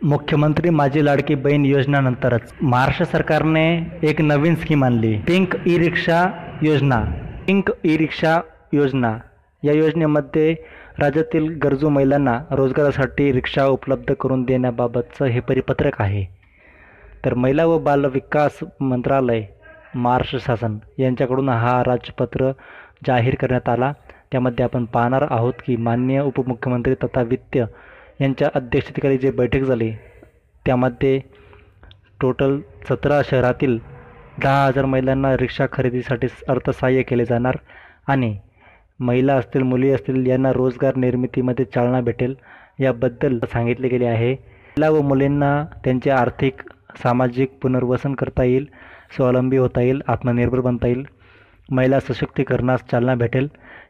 मुख्यमंत्री माझी लाडकी बहीण योजनेनंतरच महाराष्ट्र सरकारने एक नवीन स्कीम आणली, पिंक ई रिक्षा योजना. पिंक ई रिक्षा योजना या योजनेमध्ये राज्यातील गरजू महिलांना रोजगारासाठी रिक्षा उपलब्ध करून देण्याबाबतचं हे परिपत्रक आहे. तर महिला व बाल विकास मंत्रालय महाराष्ट्र शासन यांच्याकडून हा राजपत्र जाहीर करण्यात आला. त्यामध्ये आपण पाहणार आहोत की माननीय उपमुख्यमंत्री तथा वित्त यांच्या अध्यक्षतेखाली जे बैठक झाली त्यामध्ये टोटल 17 शहरातील 10,000 महिलांना रिक्षा खरेदीसाठी अर्थसहाय्य केले जाणार आणि महिला असतील मुली असतील यांना रोजगार निर्मितीमध्ये चालना भेटेल याबद्दल सांगितले गेले आहे. महिला व मुलींना त्यांचे आर्थिक सामाजिक पुनर्वसन करता येईल, स्वावलंबी होता येईल, आत्मनिर्भर बनता येईल, महिला सशक्तीकरणास चालना भेटेल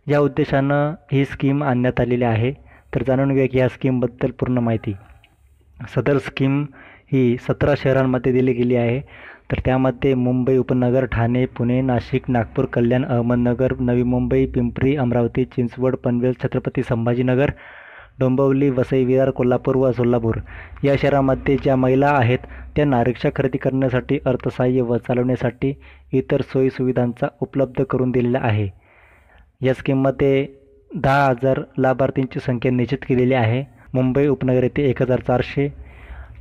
या उद्देशानं ही स्कीम आणण्यात आलेली आहे. तर जाणून घेऊया की या स्कीमबद्दल पूर्ण माहिती. सदर स्कीम ही 17 शहरांमध्ये दिली गेली आहे. तर त्यामध्ये मुंबई उपनगर, ठाणे, पुणे, नाशिक, नागपूर, कल्याण, अहमदनगर, नवी मुंबई, पिंपरी, अमरावती, चिंचवड, पनवेल, छत्रपती संभाजीनगर, डोंबिवली, वसई, विरार, कोल्हापूर व सोलापूर या शहरांमध्ये ज्या महिला आहेत त्यांना रिक्षा खरेदी करण्यासाठी अर्थसहाय्य व चालवण्यासाठी इतर सोयीसुविधांचा उपलब्ध करून दिलेला आहे. या स्कीममध्ये 10,000 लाभार्थींची संख्या निश्चित केलेली आहे. मुंबई उपनगर येथे 1,400,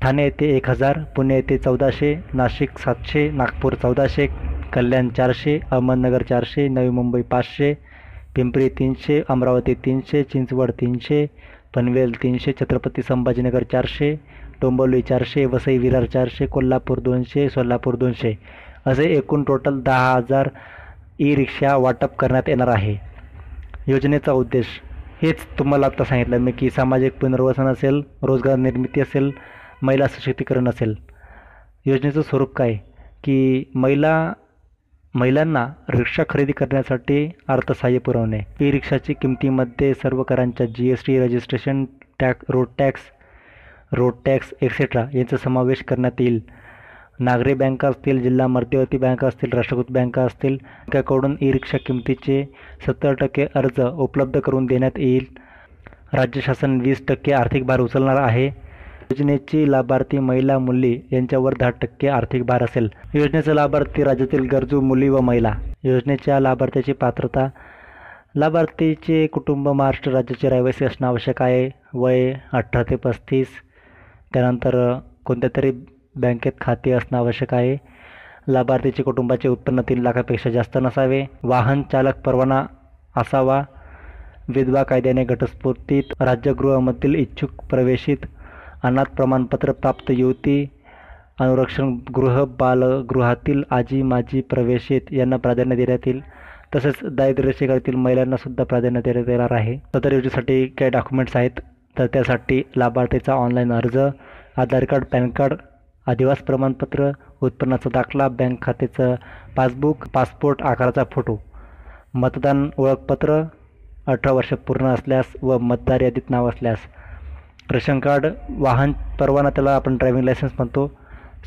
ठाणे येथे 1,000, पुणे येथे 1,400, नाशिक 700, नागपूर 1,400, कल्याण 400, अहमदनगर 400, नवी मुंबई 500, पिंपरी 300, अमरावती 300, चिंचवड 300, पनवेल 300, छत्रपती संभाजीनगर 400, डोंबिवली 400, वसई विरार 400, कोल्हापूर 200, सोलापूर 200 असे एकूण टोटल 10,000 ई रिक्षा वाटप करण्यात येणार आहे. योजनेचा उद्देश हेच तुम्हाला आता सांगितलं मी की सामाजिक पुनर्वसन असेल, रोजगार निर्मिती असेल, महिला सशक्तीकरण असेल. योजनेचं स्वरूप काय की महिलांना रिक्षा खरेदी करण्यासाठी अर्थसहाय्य पुरवणे, ई रिक्षाची किमतीमध्ये सर्व करांच्या GST, registration road tax etcetera यांचा समावेश करण्यात येईल. नागरी बँका असतील, जिल्हा मध्यवर्ती बँका असतील, राष्ट्रीयकृत बँका असतील त्यांच्याकडून ई रिक्षा किमतीचे 70% अर्ज उपलब्ध करून देण्यात येईल. राज्य शासन 20% आर्थिक भार उचलणार आहे. योजनेची लाभार्थी महिला मुली यांच्यावर 10% आर्थिक भार असेल. योजनेचा लाभार्थी राज्यातील गरजू मुली व महिला. योजनेच्या लाभार्थ्याची पात्रता, लाभार्थीचे कुटुंब महाराष्ट्र राज्याचे रहिवासी असणं आवश्यक आहे. वय 18 ते 35, त्यानंतर कोणत्या तरी बँकेत खाते असणं आवश्यक आहे. लाभार्थीचे कुटुंबाचे उत्पन्न 3 लाखापेक्षा जास्त नसावे. वाहन चालक परवाना असावा. विधवा कायद्याने घटस्फोटित राज्यगृहामधील इच्छुक प्रवेशित, अनाथ प्रमाणपत्र प्राप्त युवती, अनुरक्षण गृह, बालगृहातील आजी माजी प्रवेशित यांना प्राधान्य देण्यात येईल. तसेच दारिद्र्य रेषेखालील महिलांना सुद्धा प्राधान्य देण्यात येणार आहे. सदर योजनेसाठी काही डॉक्युमेंट्स आहेत तर त्यासाठी लाभार्थीचा ऑनलाईन अर्ज, आधार कार्ड, पॅन कार्ड, आदिवासी प्रमाणपत्र, उत्पन्नाचा दाखला, बँक खात्याचं पासबुक, पासपोर्ट आकाराचा फोटो, मतदान ओळखपत्र, 18 वर्ष पूर्ण असल्यास व मतदार यादीत नाव असल्यास, रेशन कार्ड, वाहन परवाना त्याला आपण ड्रायव्हिंग लायसन्स म्हणतो,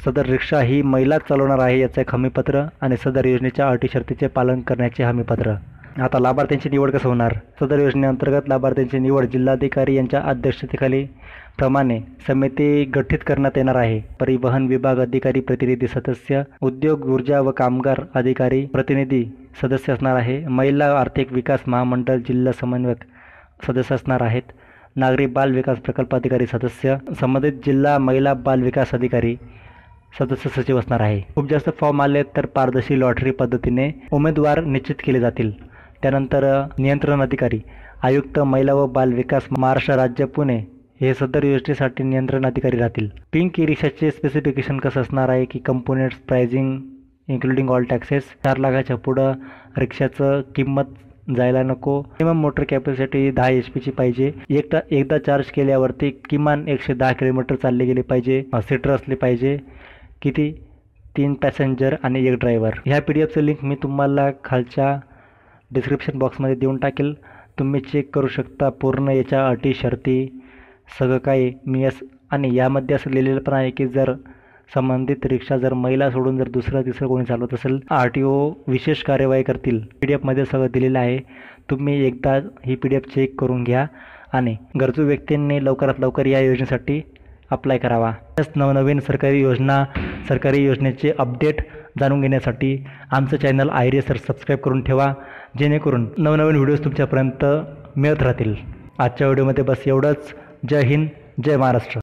सदर रिक्षा ही महिलाच चालवणार आहे याचे एक हमीपत्र आणि सदर योजनेच्या अटी शर्तीचे पालन करण्याचे हमीपत्र. आता लाभार्थ्यांची निवड कसं होणार? सदर योजनेअंतर्गत लाभार्थ्यांची निवड जिल्हाधिकारी यांच्या अध्यक्षतेखाली प्रमाणे समिती गठीत करण्यात येणार आहे. परिवहन विभाग अधिकारी प्रतिनिधी सदस्य, उद्योग ऊर्जा व कामगार अधिकारी प्रतिनिधी सदस्य असणार आहे. महिला आर्थिक विकास महामंडळ जिल्हा समन्वयक सदस्य असणार आहेत. नागरी बाल विकास प्रकल्प अधिकारी सदस्य, संबंधित जिल्हा महिला बाल विकास अधिकारी सदस्य सचिव असणार आहे. खूप जास्त फॉर्म आले तर पारदर्शी लॉटरी पद्धतीने उमेदवार निश्चित केले जातील. त्यानंतर नियंत्रण अधिकारी, आयुक्त महिला व बाल विकास महाराष्ट्र राज्य पुणे हे सदर योजनेसाठी नियंत्रण अधिकारी राहतील. पिंक ई रिक्षाचे स्पेसिफिकेशन कसं असणार आहे की components, pricing including all taxes, 4 लाखाच्या पुढं रिक्षाचं किंमत जायला नको. मिनिमम मोटर कॅपॅसिटी 10 HP पाहिजे. एकदा चार्ज केल्यावरती किमान 110 किलोमीटर चालले गेले पाहिजे. सीटर असले पाहिजे. किती? 3 पॅसेंजर आणि 1 ड्रायव्हर. ह्या PDFचं लिंक मी तुम्हाला खालच्या डिस्क्रिप्शन बॉक्समध्ये देऊन टाकेल. तुम्ही चेक करू शकता पूर्ण याच्या अटी शर्ती सगळं काही मी आणि यामध्ये असं लिहिलेलं पण आहे की जर संबंधित रिक्षा जर महिला सोडून जर दुसरं तिसरं कोणी चालवत असेल RTO विशेष कार्यवाही करतील. PDFमध्ये सगळं दिलेलं आहे. तुम्ही एकदा ही PDF चेक करून घ्या आणि गरजू व्यक्तींनी लवकरात लवकर या योजनेसाठी अप्लाय करावा. नवनवीन सरकारी योजनेचे अपडेट जाणून घेण्यासाठी आमचं चॅनल IRA सबस्क्राईब करून ठेवा, जेणेकरून नवनवीन व्हिडिओज तुमच्यापर्यंत मिळत राहतील. आजच्या व्हिडिओमध्ये बस एवढंच. जय हिंद, जय महाराष्ट्र.